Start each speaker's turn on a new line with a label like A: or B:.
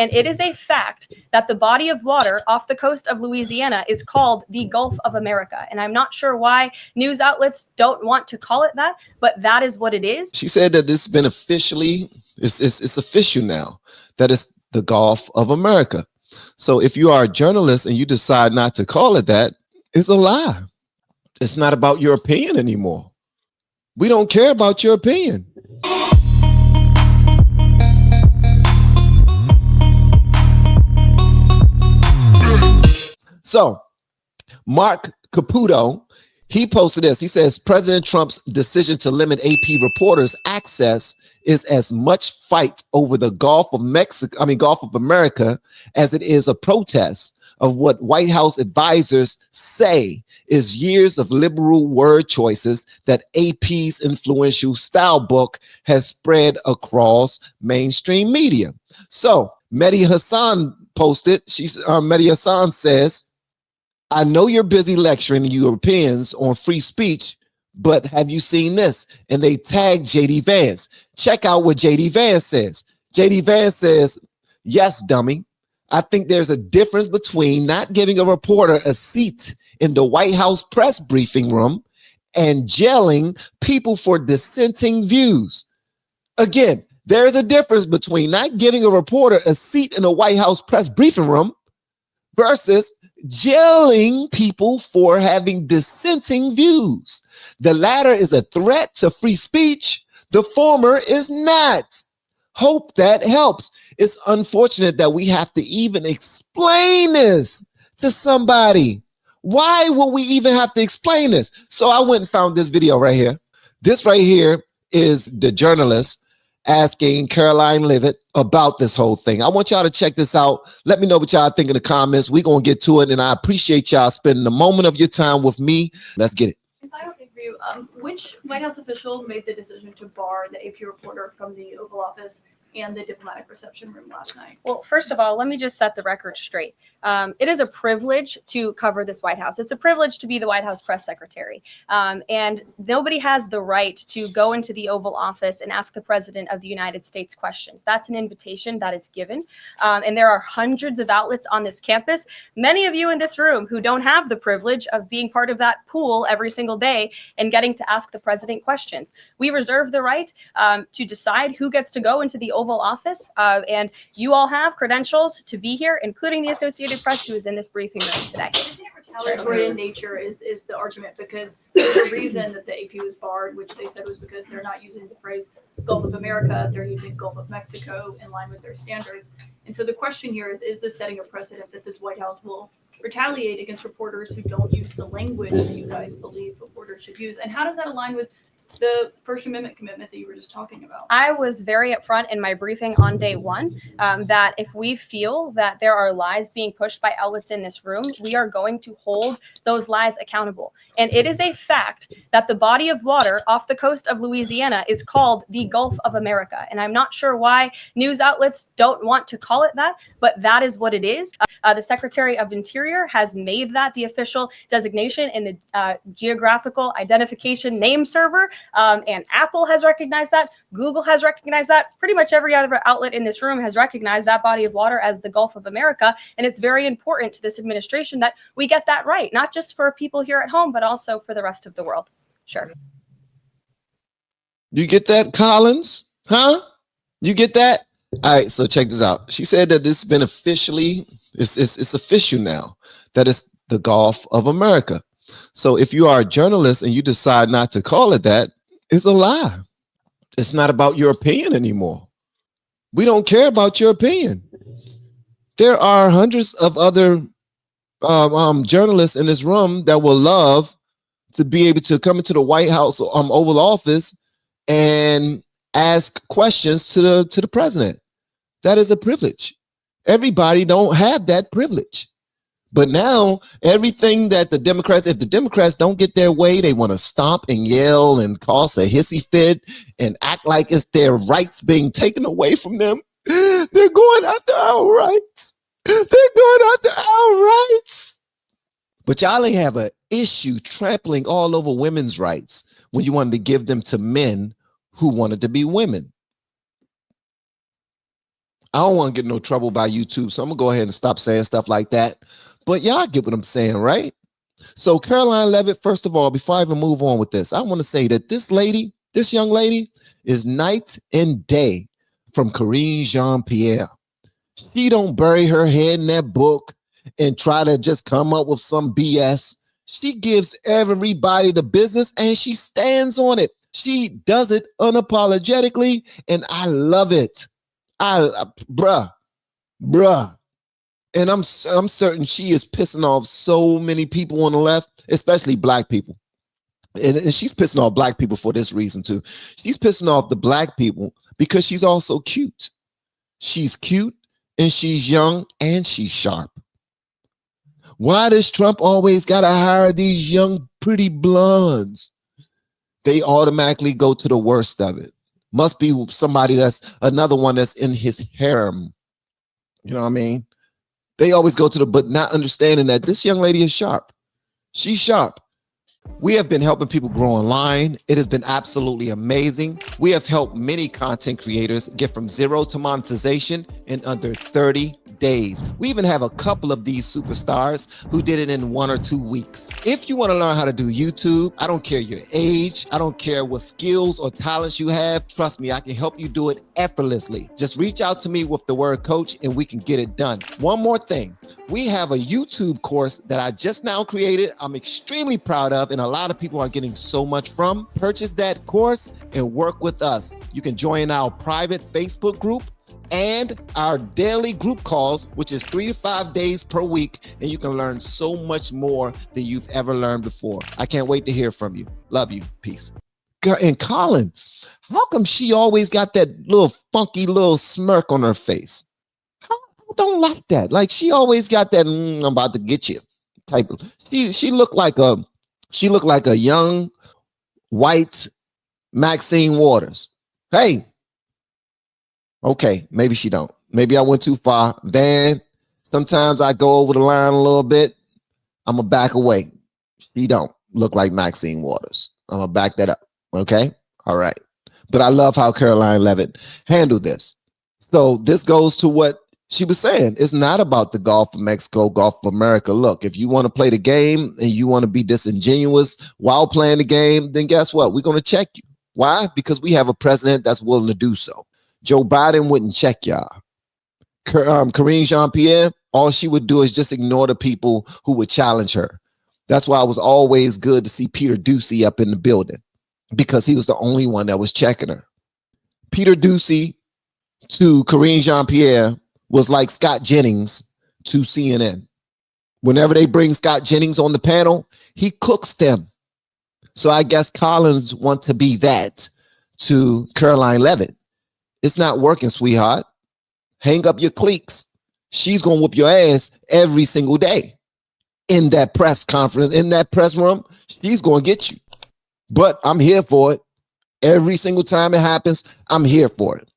A: And it is a fact that the body of water off the coast of Louisiana is called the Gulf of America. And I'm not sure why news outlets don't want to call it that, but that is what it is.
B: She said that this has been officially, it's official now, that it's the Gulf of America. So if you are a journalist and you decide not to call it that, it's a lie. It's not about your opinion anymore. We don't care about your opinion. So Mark Caputo, he posted this. He says, President Trump's decision to limit AP reporters' access is as much fight over the Gulf of America, as it is a protest of what White House advisors say is years of liberal word choices that AP's influential style book has spread across mainstream media. So Mehdi Hassan posted, Mehdi Hassan says, I know you're busy lecturing Europeans on free speech, but have you seen this? And they tagged JD Vance. Check out what JD Vance says. JD Vance says, yes, dummy. I think there's a difference between not giving a reporter a seat in the White House press briefing room and jailing people for dissenting views. Again, there's a difference between not giving a reporter a seat in the White House press briefing room versus jailing people for having dissenting views. The latter is a threat to free speech. The former is not. Hope that helps. It's unfortunate that we have to even explain this to somebody. Why will we even have to explain this? So I went and found this video right here. This right here is the journalist asking Caroline Leavitt about this whole thing. I want y'all to check this out. Let me know what y'all think in the comments. We're going to get to it, and I appreciate y'all spending a moment of your time with me. Let's get it.
C: Final thing for you, which White House official made the decision to bar the AP reporter from the Oval Office and the diplomatic reception room last night?
A: Well, first of all, let me just set the record straight. It is a privilege to cover this White House. It's a privilege to be the White House press secretary. And nobody has the right to go into the Oval Office and ask the president of the United States questions. That's an invitation that is given. And there are hundreds of outlets on this campus. Many of you in this room who don't have the privilege of being part of that pool every single day and getting to ask the president questions. We reserve the right to decide who gets to go into the Oval Office. And you all have credentials to be here, including the Associated Press, who is in this briefing room today.
C: I think retaliatory in nature is the argument, because the reason that the AP was barred, which they said was because they're not using the phrase Gulf of America, they're using Gulf of Mexico in line with their standards. And so the question here is this setting a precedent that this White House will retaliate against reporters who don't use the language that you guys believe reporters should use? And how does that align with the First Amendment commitment that you were just talking about?
A: I was very upfront in my briefing on day one that if we feel that there are lies being pushed by outlets in this room, we are going to hold those lies accountable. And it is a fact that the body of water off the coast of Louisiana is called the Gulf of America. And I'm not sure why news outlets don't want to call it that, but that is what it is. The Secretary of Interior has made that the official designation in the geographical identification name server. And Apple has recognized that. Google has recognized that. Pretty much every other outlet in this room has recognized that body of water as the Gulf of America. And it's very important to this administration that we get that right, not just for people here at home, but also for the rest of the world. Sure.
B: You get that, Collins? Huh? You get that? All right, so check this out. She said that this has been officially, it's official now, that it's the Gulf of America. So if you are a journalist and you decide not to call it that, it's a lie. It's not about your opinion anymore. We don't care about your opinion. There are hundreds of other journalists in this room that will love to be able to come into the White House Oval Office and ask questions to the president. That is a privilege. Everybody don't have that privilege. But now everything that the Democrats, if the Democrats don't get their way, they want to stomp and yell and cause a hissy fit and act like it's their rights being taken away from them. They're going after our rights. They're going after our rights. But y'all ain't have an issue trampling all over women's rights when you wanted to give them to men who wanted to be women. I don't want to get no trouble by YouTube, so I'm gonna go ahead and stop saying stuff like that. But y'all get what I'm saying, right? So Caroline Levitt, first of all, before I even move on with this, I want to say that this young lady, is night and day from Karine Jean-Pierre. She don't bury her head in that book and try to just come up with some BS. She gives everybody the business and she stands on it. She does it unapologetically, and I love it. Bruh. And I'm certain she is pissing off so many people on the left, especially black people. And she's pissing off black people for this reason too. She's pissing off the black people because she's also cute. She's cute and she's young and she's sharp. Why does Trump always got to hire these young, pretty blondes? They automatically go to the worst of it. Must be somebody that's another one that's in his harem. You know what I mean? They always go to the, but not understanding that this young lady is sharp. She's sharp. We have been helping people grow online. It has been absolutely amazing. We have helped many content creators get from zero to monetization in under 30 days. We even have a couple of these superstars who did it in 1 or 2 weeks. If you want to learn how to do YouTube, I don't care your age, I don't care what skills or talents you have. Trust me, I can help you do it effortlessly. Just reach out to me with the word coach and we can get it done. One more thing. We have a YouTube course that I just now created. I'm extremely proud of, and a lot of people are getting so much from. Purchase that course and work with us. You can join our private Facebook group and our daily group calls, which is 3 to 5 days per week, and you can learn so much more than you've ever learned before. I can't wait to hear from you. Love you. Peace. And Colin, how come she always got that little funky little smirk on her face? I don't like that. Like, she always got that I'm about to get you type of. She looked like a young white Maxine Waters. Hey. Okay, maybe she don't. Maybe I went too far. Van, sometimes I go over the line a little bit. I'm going to back away. She don't look like Maxine Waters. I'm going to back that up. Okay? All right. But I love how Caroline Levitt handled this. So this goes to what she was saying. It's not about the Gulf of Mexico, Gulf of America. Look, if you want to play the game and you want to be disingenuous while playing the game, then guess what? We're going to check you. Why? Because we have a president that's willing to do so. Joe Biden wouldn't check y'all. Karine Jean-Pierre, all she would do is just ignore the people who would challenge her. That's why it was always good to see Peter Doocy up in the building, because he was the only one that was checking her. Peter Doocy to Karine Jean-Pierre was like Scott Jennings to CNN. Whenever they bring Scott Jennings on the panel, he cooks them. So I guess Collins want to be that to Caroline Levitt. It's not working, sweetheart. Hang up your cliques. She's going to whoop your ass every single day. In that press conference, in that press room, she's going to get you. But I'm here for it. Every single time it happens, I'm here for it.